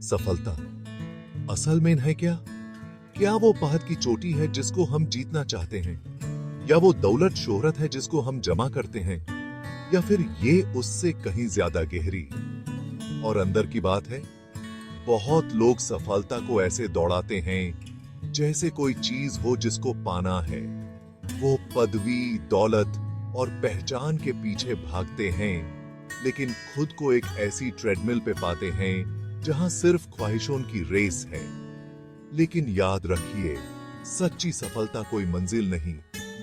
सफलता असल में है क्या? क्या वो पहाड़ की चोटी है जिसको हम जीतना चाहते हैं, या वो दौलत शोहरत है जिसको हम जमा करते हैं, या फिर ये उससे कहीं ज्यादा गहरी और अंदर की बात है? बहुत लोग सफलता को ऐसे दौड़ाते हैं जैसे कोई चीज हो जिसको पाना है। वो पदवी, दौलत और पहचान के पीछे भागते हैं, लेकिन खुद को एक ऐसी ट्रेडमिल पे पाते हैं जहां सिर्फ ख्वाहिशों की रेस है। लेकिन याद रखिए, सच्ची सफलता कोई मंजिल नहीं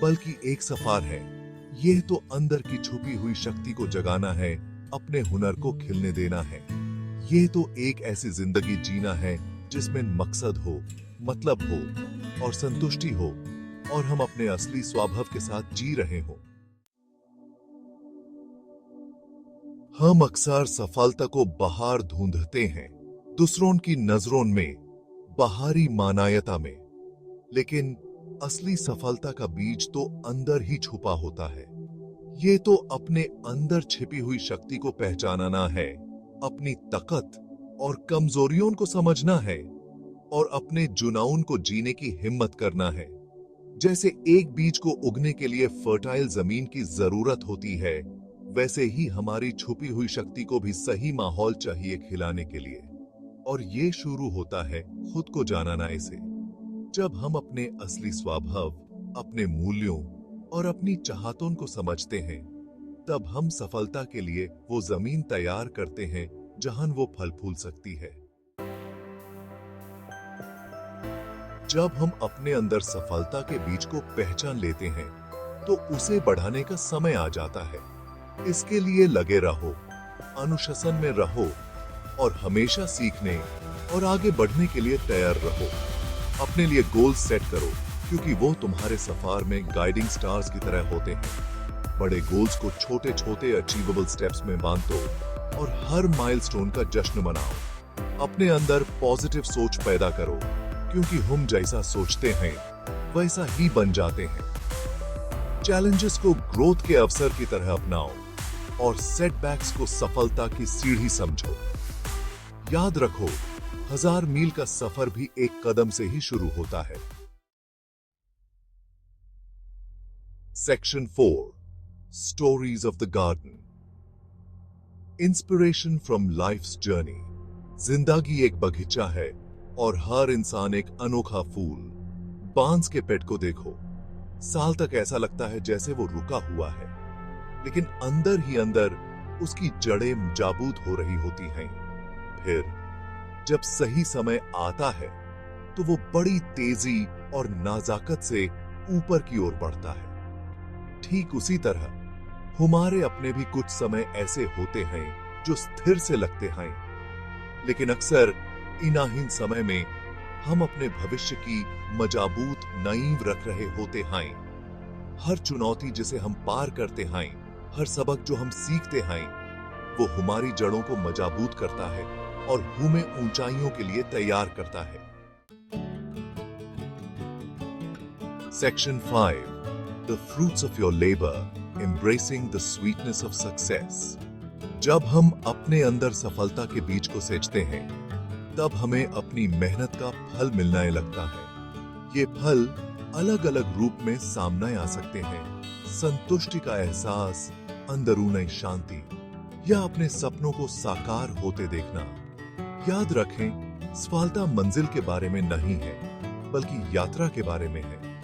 बल्कि एक सफर है। यह तो अंदर की छुपी हुई शक्ति को जगाना है, अपने हुनर को खिलने देना है। यह तो एक ऐसी जिंदगी जीना है जिसमें मकसद हो, मतलब हो और संतुष्टि हो, और हम अपने असली स्वभाव के साथ जी रहे हो। हम अक्सर सफलता को बाहर ढूंढते हैं, दूसरों की नजरों में, बाहरी मान्यता में, लेकिन असली सफलता का बीज तो अंदर ही छुपा होता है। ये तो अपने अंदर छिपी हुई शक्ति को पहचानना है, अपनी ताकत और कमजोरियों को समझना है, और अपने जुनून को जीने की हिम्मत करना है। जैसे एक बीज को उगने के लिए फर्टाइल जमीन की जरूरत होती है, वैसे ही हमारी छुपी हुई शक्ति को भी सही माहौल चाहिए खिलाने के लिए। और ये शुरू होता है खुद को जानना से। जब हम अपने असली स्वभाव, अपने मूल्यों और अपनी चाहतों को समझते हैं, तब हम सफलता के लिए वो जमीन तैयार करते हैं जहां वो फल फूल सकती है। जब हम अपने अंदर सफलता के बीज को पहचान लेते हैं, तो उसे बढ़ाने का समय आ जाता है। इसके लिए लगे रहो, अनुशासन में रहो और हमेशा सीखने और आगे बढ़ने के लिए तैयार रहो। अपने लिए गोल सेट करो, क्योंकि वो तुम्हारे सफर में गाइडिंग स्टार्स की तरह होते हैं। बड़े गोल्स को छोटे छोटे अचीवेबल स्टेप्स में बांटो और हर माइलस्टोन का जश्न मनाओ। अपने अंदर पॉजिटिव सोच पैदा करो, क्योंकि हम जैसा सोचते हैं वैसा ही बन जाते हैं। चैलेंजेस को ग्रोथ के अवसर की तरह अपनाओ और सेटबैक्स को सफलता की सीढ़ी समझो। याद रखो, 1000 मील का सफर भी एक कदम से ही शुरू होता है। Section 4, stories of the garden. Inspiration from life's journey. जिंदगी एक बगीचा है और हर इंसान एक अनोखा फूल। बांस के पेड़ को देखो, साल तक ऐसा लगता है जैसे वो रुका हुआ है, लेकिन अंदर ही अंदर उसकी जड़ें मजबूत हो रही होती हैं। फिर जब सही समय आता है, तो वो बड़ी तेजी और नाजाकत से ऊपर की ओर बढ़ता है। ठीक उसी तरह हमारे अपने भी कुछ समय ऐसे होते हैं जो स्थिर से लगते हैं, लेकिन अक्सर इन्हीं समय में हम अपने भविष्य की मजबूत नींव रख रहे होते हैं। हर चुनौती जिसे हम पार करते हैं, हर सबक जो हम सीखते हैं, वो हमारी जड़ों को मजबूत करता है और हमें ऊंचाइयों के लिए तैयार करता है। Section 5, the fruits of your labour, embracing the sweetness of success. जब हम अपने अंदर सफलता के बीज को सींचते हैं, तब हमें अपनी मेहनत का फल मिलने लगता है। ये फल अलग अलग रूप में सामने आ सकते हैं। संतुष्टि का एहसास, अंदरूनी शांति, या अपने सपनों को साकार होते देखना। याद रखें, सफलता मंजिल के बारे में नहीं है, बल्कि यात्रा के बारे में है।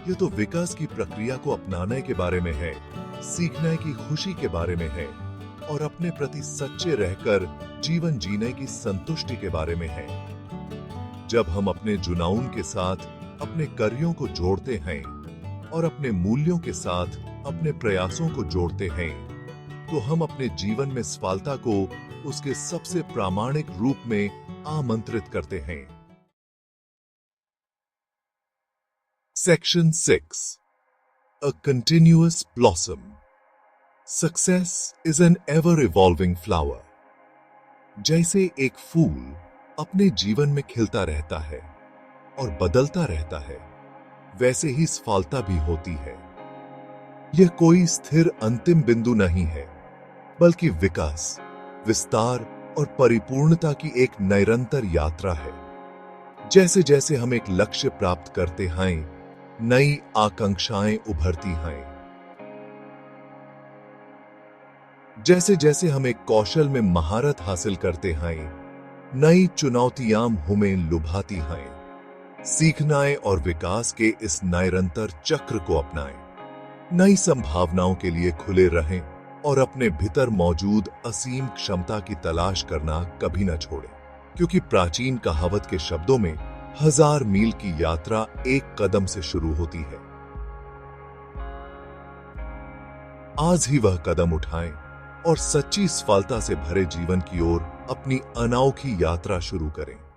ये तो विकास की प्रक्रिया को अपनाने के बारे में है, सीखने की खुशी के बारे में है, और अपने प्रति सच्चे रहकर जीवन जीने की संतुष्टि के बारे में है। जब हम अपने जुनून के साथ अपने कार्यों को जोड़ते हैं और अपने मूल्यों के साथ अपने प्रयासों को जोड़ते हैं, तो हम अपने जीवन में सफलता को उसके सबसे प्रामाणिक रूप में आमंत्रित करते हैं। Section 6, A continuous blossom. Success is an ever-evolving flower. जैसे एक फूल अपने जीवन में खिलता रहता है और बदलता रहता है, वैसे ही सफलता भी होती है। यह कोई स्थिर अंतिम बिंदु नहीं है, बल्कि विकास, विस्तार और परिपूर्णता की एक निरंतर यात्रा है। जैसे जैसे हम एक लक्ष्य प्राप्त करते हैं, नई आकांक्षाएं उभरती हैं। जैसे जैसे हम एक कौशल में महारत हासिल करते हैं, नई चुनौतियां हमें लुभाती हैं। सीखना और विकास के इस निरंतर चक्र को अपनाएं। नई संभावनाओं के लिए खुले रहें और अपने भीतर मौजूद असीम क्षमता की तलाश करना कभी न छोड़ें, क्योंकि प्राचीन कहावत के शब्दों में 1000 मील की यात्रा एक कदम से शुरू होती है। आज ही वह कदम उठाएं और सच्ची सफलता से भरे जीवन की ओर अपनी अनोखी यात्रा शुरू करें।